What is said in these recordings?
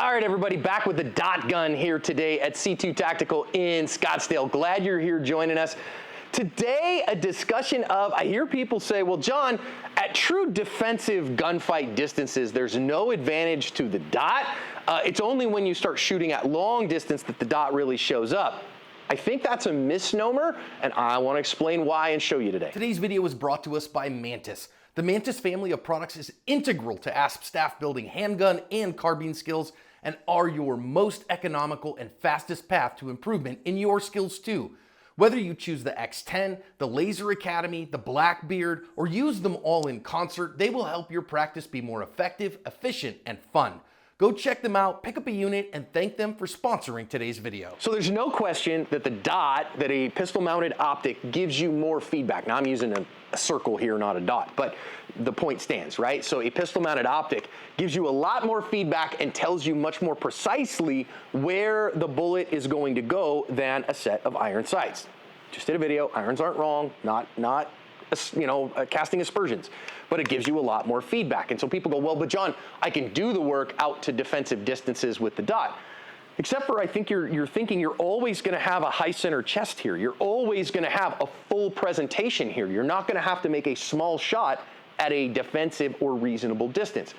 All right, everybody, back with the dot gun here today at C2 Tactical in Scottsdale. Glad you're here joining us. Today, a discussion of, I hear people say, well, John, at true defensive gunfight distances, there's no advantage to the dot. It's only when you start shooting at long distance that the dot really shows up. I think that's a misnomer, and I want to explain why and show you today. Today's video is brought to us by Mantis. The Mantis family of products is integral to ASP staff building handgun and carbine skills and are your most economical and fastest path to improvement in your skills too. Whether you choose the X10, the Laser Academy, the Blackbeard, or use them all in concert, they will help your practice be more effective, efficient, and fun. Go check them out, pick up a unit, and thank them for sponsoring today's video. So there's no question that the dot, that a pistol-mounted optic gives you more feedback. Now I'm using a circle here, not a dot, but the point stands, right? So a pistol-mounted optic gives you a lot more feedback and tells you much more precisely where the bullet is going to go than a set of iron sights. Just did a video, irons aren't wrong, not casting aspersions, but it gives you a lot more feedback. And so people go, well, but John, I can do the work out to defensive distances with the dot. Except for I think you're thinking you're always gonna have a high center chest here. You're always gonna have a full presentation here. You're not gonna have to make a small shot at a defensive or reasonable distance.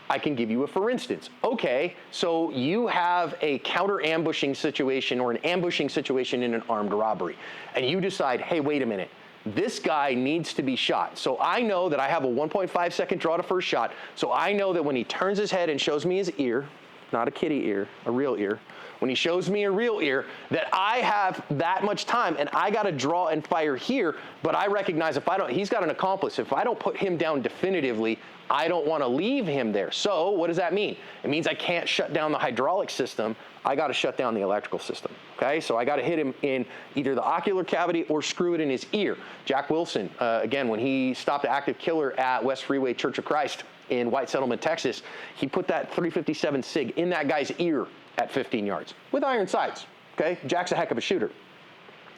I can give you a for instance. Okay, so you have a counter ambushing situation or an ambushing situation in an armed robbery, and you decide, hey, wait a minute, this guy needs to be shot. So I know that I have a 1.5 second draw to first shot, so I know that when he turns his head and shows me his ear, not a kitty ear, a real ear, when he shows me a real ear, that I have that much time and I gotta draw and fire here, but I recognize if I don't, he's got an accomplice. If I don't put him down definitively, I don't wanna leave him there. So what does that mean? It means I can't shut down the hydraulic system. I gotta shut down the electrical system, okay? So I gotta hit him in either the ocular cavity or screw it in his ear. Jack Wilson, again, when he stopped an active killer at West Freeway Church of Christ in White Settlement, Texas, he put that 357 SIG in that guy's ear at 15 yards with iron sights, okay? Jack's a heck of a shooter.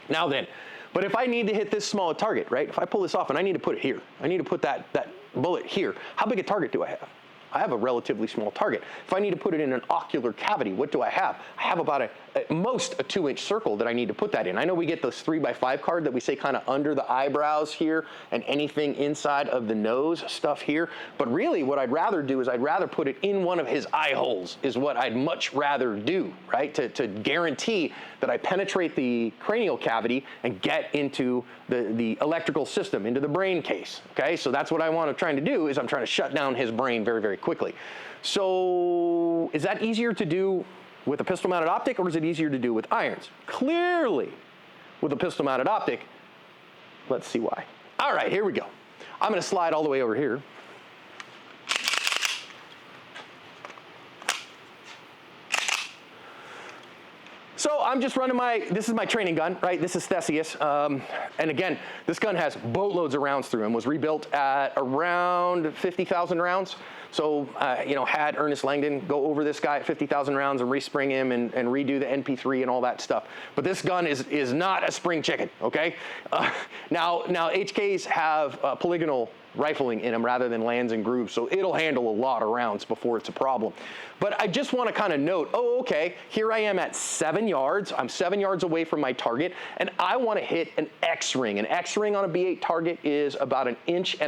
Now then, but if I need to hit this small target, right? If I pull this off and I need to put it here, I need to put that bullet here, how big a target do I have? I have a relatively small target. If I need to put it in an ocular cavity, what do I have? I have about at most a 2-inch circle that I need to put that in. I know we get this 3x5 card that we say kind of under the eyebrows here and anything inside of the nose stuff here. But really what I'd rather do is I'd rather put it in one of his eye holes is what I'd much rather do, right? To guarantee that I penetrate the cranial cavity and get into the electrical system, into the brain case, okay? So that's what I'm trying to do is I'm trying to shut down his brain very, very quickly. So is that easier to do with a pistol-mounted optic or is it easier to do with irons? Clearly, with a pistol-mounted optic, let's see why. All right, here we go. I'm gonna slide all the way over here. So I'm just running this is my training gun, right? This is Theseus. And again, this gun has boatloads of rounds through him, was rebuilt at around 50,000 rounds. So, had Ernest Langdon go over this guy at 50,000 rounds and respring him and redo the NP3 and all that stuff. But this gun is not a spring chicken, okay? Now HKs have polygonal rifling in them rather than lands and grooves, so it'll handle a lot of rounds before it's a problem. But I just want to kind of note, okay, here I am at 7 yards. I'm 7 yards away from my target, and I want to hit an X-ring. An X-ring on a B8 target is about 1.5 inches.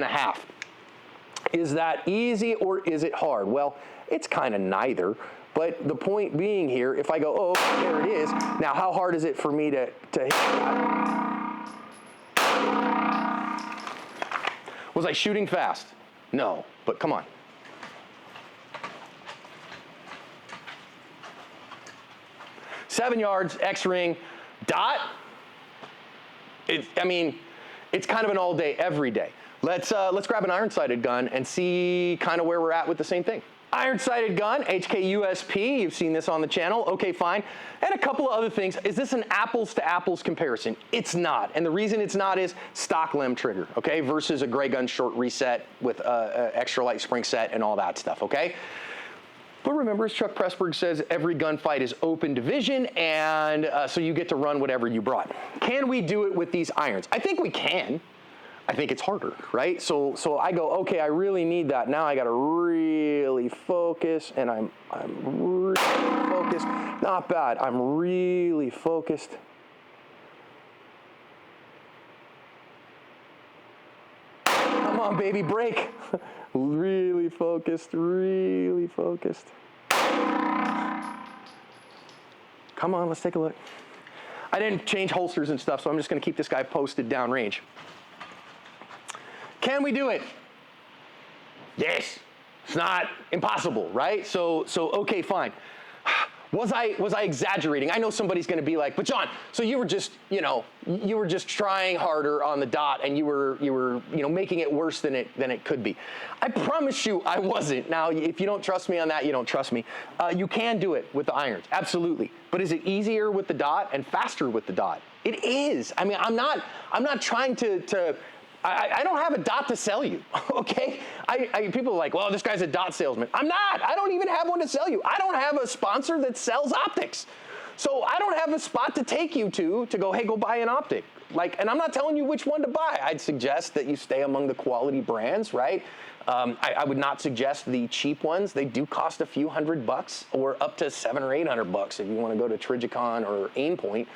Is that easy or is it hard? Well, it's kind of neither. But the point being here, if I go, oh, okay, there it is. Now, how hard is it for me to hit that? Was I shooting fast? No, but come on. Seven yards, X-ring, dot. It's kind of an all day, every day. Let's grab an iron-sighted gun and see kind of where we're at with the same thing. Iron-sighted gun, HK USP, you've seen this on the channel, okay, fine. And a couple of other things. Is this an apples to apples comparison? It's not, and the reason it's not is stock lem trigger, okay, versus a gray gun short reset with extra light spring set and all that stuff, okay? But remember, as Chuck Pressburg says, every gunfight is open division, and so you get to run whatever you brought. Can we do it with these irons? I think we can. I think it's harder, right? So I go, okay, I really need that. Now I got to really focus, and I'm really focused. Not bad. I'm really focused. Come on, baby, break. Really focused, really focused. Come on, let's take a look. I didn't change holsters and stuff, so I'm just going to keep this guy posted downrange. Can we do it? Yes. It's not impossible, right? So okay, fine. Was I exaggerating? I know somebody's going to be like, but John, so you were just, you were just trying harder on the dot, and you were making it worse than it could be. I promise you, I wasn't. Now, if you don't trust me on that, you don't trust me. You can do it with the irons, absolutely. But is it easier with the dot and faster with the dot? It is. I mean, I'm not trying to. I don't have a dot to sell you, okay? People are like, well, this guy's a dot salesman. I'm not. I don't even have one to sell you. I don't have a sponsor that sells optics. So I don't have a spot to take you to go, hey, go buy an optic. And I'm not telling you which one to buy. I'd suggest that you stay among the quality brands, right? I would not suggest the cheap ones. They do cost a few $100 or up to $700 or $800 if you want to go to Trigicon or Aimpoint.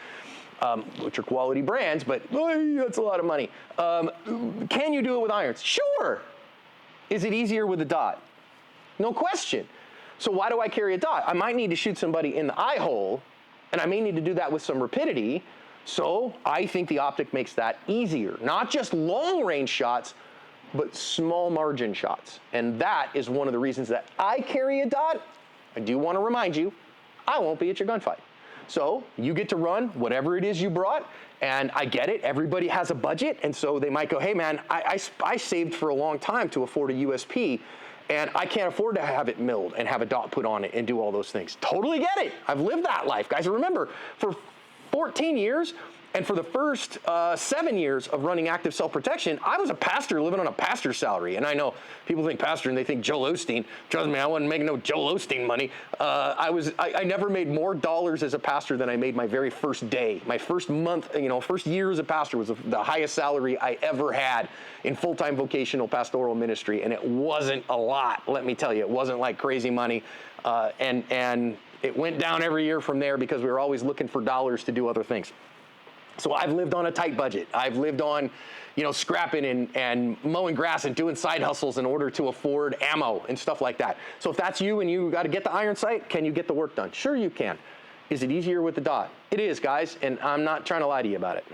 Which are quality brands, but that's a lot of money. Can you do it with irons? Sure. Is it easier with a dot? No question. So why do I carry a dot? I might need to shoot somebody in the eye hole, and I may need to do that with some rapidity. So I think the optic makes that easier. Not just long range shots, but small margin shots. And that is one of the reasons that I carry a dot. I do want to remind you, I won't be at your gunfight. So you get to run whatever it is you brought, and I get it. Everybody has a budget, and so they might go, hey, man, I saved for a long time to afford a USP, and I can't afford to have it milled and have a dot put on it and do all those things. Totally get it. I've lived that life, guys. Remember, for 14 years, and for the first 7 years of running active self-protection, I was a pastor living on a pastor's salary. And I know people think pastor and they think Joel Osteen. Trust me, I wasn't making no Joel Osteen money. I never made more dollars as a pastor than I made my very first day. My first month, first year as a pastor was the highest salary I ever had in full-time vocational pastoral ministry. And it wasn't a lot, let me tell you. It wasn't like crazy money. And it went down every year from there because we were always looking for dollars to do other things. So I've lived on a tight budget. I've lived on, scrapping and mowing grass and doing side hustles in order to afford ammo and stuff like that. So if that's you and you got to get the iron sight, can you get the work done? Sure you can. Is it easier with the dot? It is, guys, and I'm not trying to lie to you about it.